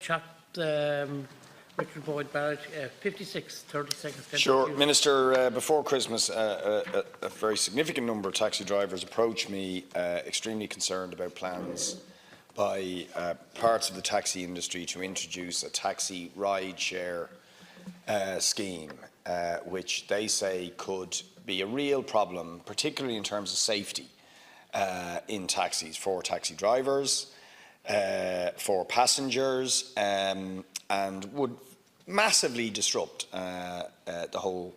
chat. Richard Boyd Barrett, 56, 30 seconds. Sure, Minister. Before Christmas, a very significant number of taxi drivers approached me, extremely concerned about plans by parts of the taxi industry to introduce a taxi rideshare scheme, which they say could be a real problem, particularly in terms of safety in taxis, for taxi drivers, for passengers, and would massively disrupt the whole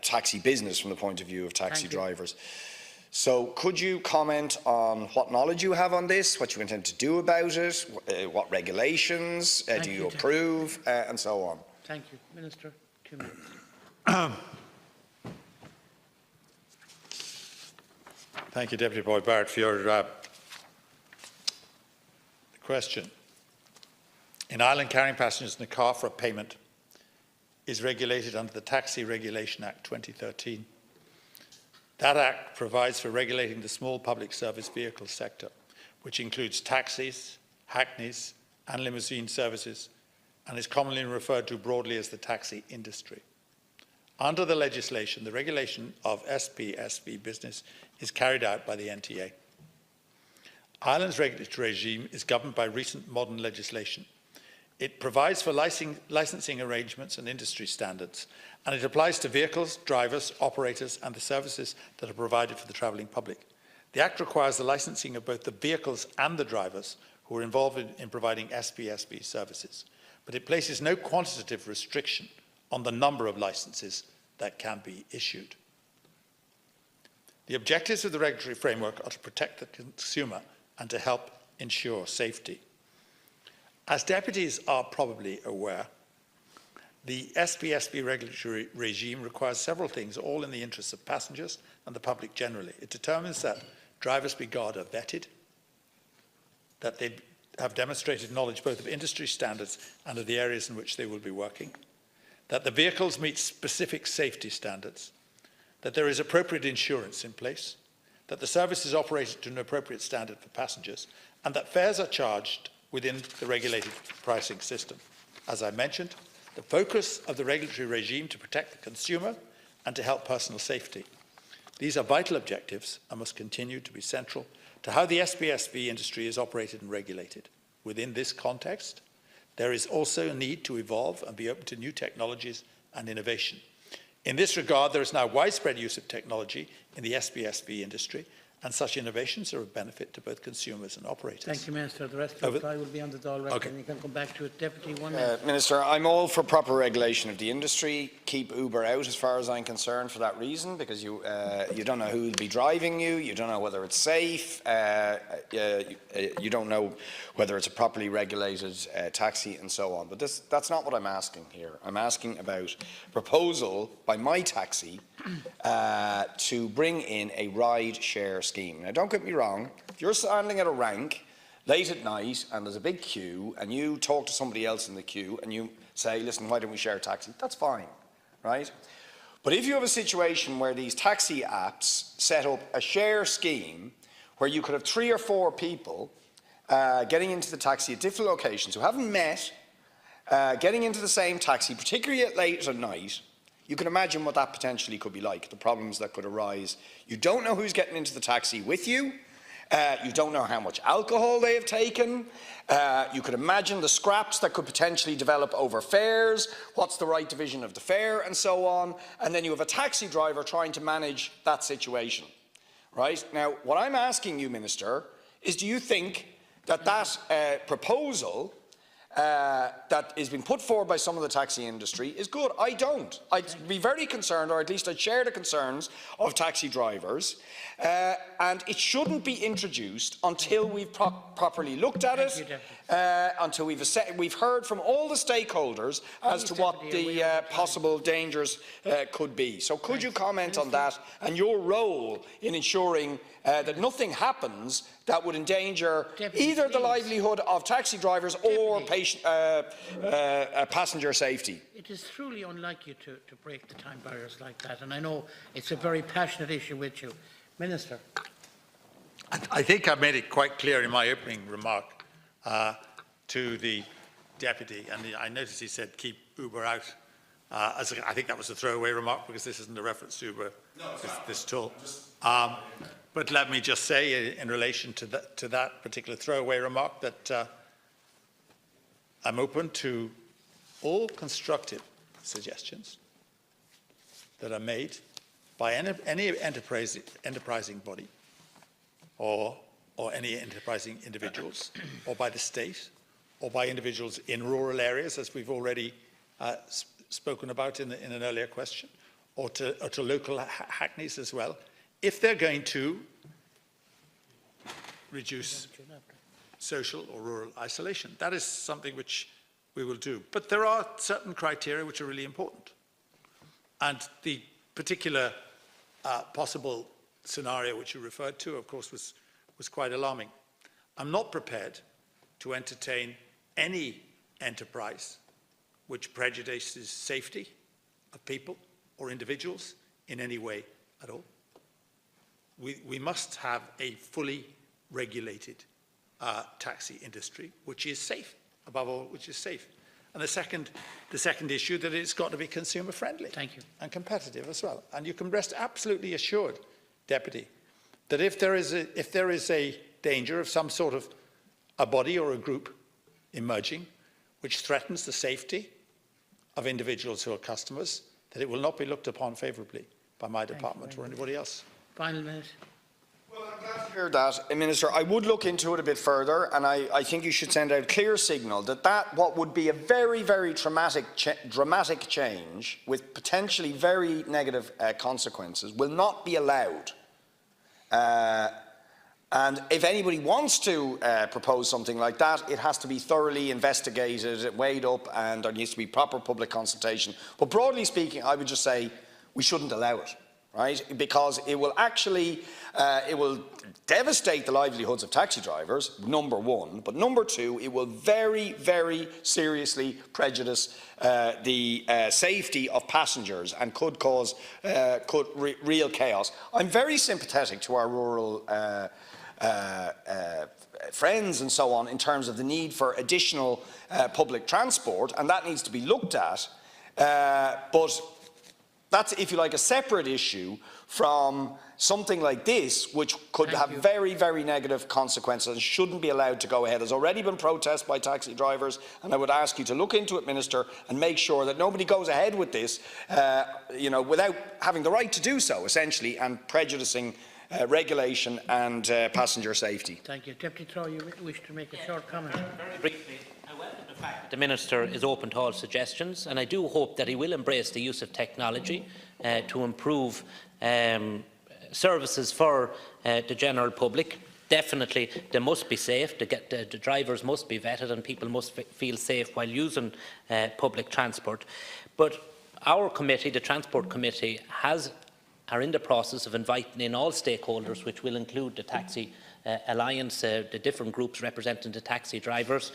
taxi business from the point of view of taxi drivers. So could you comment on what knowledge you have on this, what you intend to do about it, what regulations do you approve, and so on? Thank you. Minister, 2 minutes. Thank you, Deputy Boyd Barrett, for your question. In Ireland, carrying passengers in a car for a payment is regulated under the Taxi Regulation Act 2013. That Act provides for regulating the small public service vehicle sector, which includes taxis, hackneys and limousine services, and is commonly referred to broadly as the taxi industry. Under the legislation, the regulation of SPSV business is carried out by the NTA. Ireland's regulatory regime is governed by recent modern legislation. It provides for licensing arrangements and industry standards, and it applies to vehicles, drivers, operators and the services that are provided for the travelling public. The Act requires the licensing of both the vehicles and the drivers who are involved in providing SPSV services, but it places no quantitative restriction on the number of licences that can be issued. The objectives of the regulatory framework are to protect the consumer and to help ensure safety. As deputies are probably aware, the SPSV regulatory regime requires several things, all in the interests of passengers and the public generally. It determines that drivers be are vetted, that they have demonstrated knowledge both of industry standards and of the areas in which they will be working, that the vehicles meet specific safety standards, that there is appropriate insurance in place, that the service is operated to an appropriate standard for passengers, and that fares are charged within the regulated pricing system. As I mentioned, the focus of the regulatory regime to protect the consumer and to help personal safety. These are vital objectives and must continue to be central to how the SPSV industry is operated and regulated. Within this context, there is also a need to evolve and be open to new technologies and innovation. In this regard, there is now widespread use of technology in the SPSV industry, and such innovations are of benefit to both consumers and operators. Thank you, Minister. The rest of the reply will be on the Dáil Éireann, and you can come back to it. Deputy, 1 minute. Minister, I'm all for proper regulation of the industry. Keep Uber out as far as I'm concerned for that reason, because you don't know who will be driving you, you don't know whether it's safe, you don't know whether it's a properly regulated taxi and so on. But that's not what I'm asking here. I'm asking about a proposal by my taxi to bring in a ride-share scheme. Now, don't get me wrong, if you're standing at a rank late at night and there's a big queue and you talk to somebody else in the queue and you say, listen, why don't we share a taxi? That's fine, right? But if you have a situation where these taxi apps set up a share scheme where you could have 3 or 4 people getting into the taxi at different locations who haven't met, getting into the same taxi, particularly at late at night, you can imagine what that potentially could be like, the problems that could arise. You don't know who's getting into the taxi with you. You don't know how much alcohol they have taken. You could imagine the scraps that could potentially develop over fares, what's the right division of the fare, and so on. And then you have a taxi driver trying to manage that situation. Right? Now, what I'm asking you, Minister, is do you think that that proposal that is being put forward by some of the taxi industry is good? I don't. I'd be very concerned, or at least I'd share the concerns of taxi drivers, and it shouldn't be introduced until we've properly looked at it, until we've heard from all the stakeholders as to what the possible dangers could be. So could you comment on that and your role in ensuring that nothing happens that would endanger either the livelihood of taxi drivers or passenger safety? It is truly unlike you to break the time barriers like that, and I know it's a very passionate issue with you. Minister. I think I made it quite clear in my opening remark to the Deputy, and I noticed he said keep Uber out. I think that was a throwaway remark because this isn't a reference to Uber this at all. But let me just say in relation to that particular throwaway remark that I'm open to all constructive suggestions that are made by any enterprising body or any enterprising individuals, or by the state, or by individuals in rural areas, as we've already spoken about in an earlier question, or to local hackneys as well, if they're going to reduce social or rural isolation. That is something which we will do. But there are certain criteria which are really important. And the particular possible scenario which you referred to, of course, was quite alarming. I'm not prepared to entertain any enterprise which prejudices safety of people or individuals in any way at all. We must have a fully regulated taxi industry, which is safe, above all, which is safe. And the second issue, that it's got to be consumer friendly. Thank you. And competitive as well. And you can rest absolutely assured, Deputy, that if there is a danger of some sort of a body or a group emerging which threatens the safety of individuals who are customers, that it will not be looked upon favourably by my department or anybody else. Final minute. Well, I'm glad to hear that, Minister. I would look into it a bit further, and I think you should send out a clear signal that what would be a very, very dramatic change with potentially very negative consequences will not be allowed. And if anybody wants to propose something like that, it has to be thoroughly investigated, weighed up, and there needs to be proper public consultation. But broadly speaking, I would just say we shouldn't allow it, right? Because it will actually, it will devastate the livelihoods of taxi drivers, number one. But number two, it will very, very seriously prejudice the safety of passengers and could cause real chaos. I'm very sympathetic to our rural friends and so on in terms of the need for additional public transport, and that needs to be looked at. But that's, if you like, a separate issue from something like this, which could have very, very negative consequences and shouldn't be allowed to go ahead. There's already been protests by taxi drivers, and I would ask you to look into it, Minister, and make sure that nobody goes ahead with this, you know, without having the right to do so, essentially, and prejudicing regulation and passenger safety. Thank you. Deputy Troy, you wish to make a short comment? Very briefly, I welcome the fact that the Minister is open to all suggestions, and I do hope that he will embrace the use of technology to improve services for the general public. Definitely, they must be safe, the drivers must be vetted, and people must feel safe while using public transport. But our committee, the Transport Committee, are in the process of inviting in all stakeholders, which will include the Taxi Alliance, the different groups representing the taxi drivers.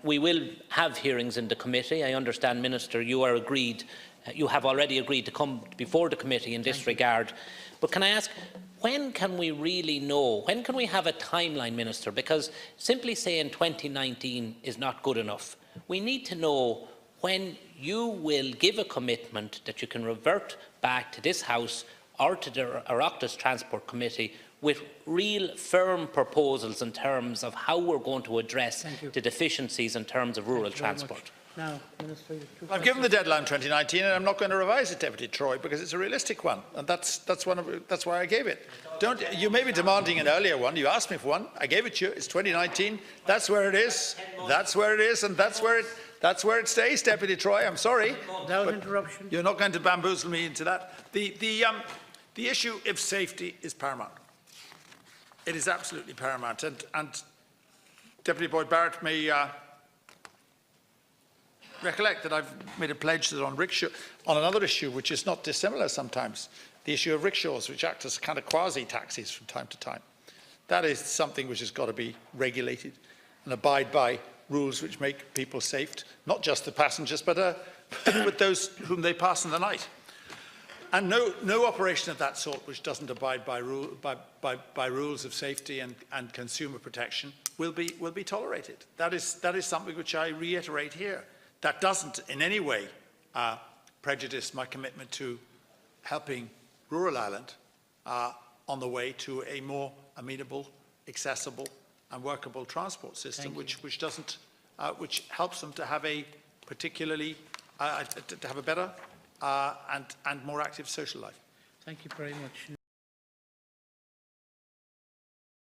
We will have hearings in the committee. I understand, Minister, you have already agreed to come before the committee in this regard. But can I ask, when can we really know? When can we have a timeline, Minister? Because simply saying 2019 is not good enough. We need to know when you will give a commitment that you can revert back to this House or to the Oireachtas Transport Committee with real firm proposals in terms of how we're going to address the deficiencies in terms of rural transport. Now, Minister, I've given the deadline 2019, and I'm not going to revise it, Deputy Troy, because it's a realistic one, and that's why I gave it. You may be demanding an earlier one. You asked me for one. I gave it to you. It's 2019. That's where it is. That's where it is, and that's where it stays, Deputy Troy. I'm sorry. without interruption. You're not going to bamboozle me into that. The issue of safety is paramount. It is absolutely paramount, and Deputy Boyd Barrett may recollect that I've made a pledge that on another issue, which is not dissimilar sometimes, the issue of rickshaws, which act as kind of quasi-taxis from time to time. That is something which has got to be regulated and abide by rules which make people safe, not just the passengers, but those whom they pass in the night. And no operation of that sort which doesn't abide by rules of safety and consumer protection will be tolerated. That is something which I reiterate here. That doesn't in any way prejudice my commitment to helping rural Ireland on the way to a more amenable, accessible and workable transport system, which helps them to have a particularly to have a better and more active social life. Thank you very much.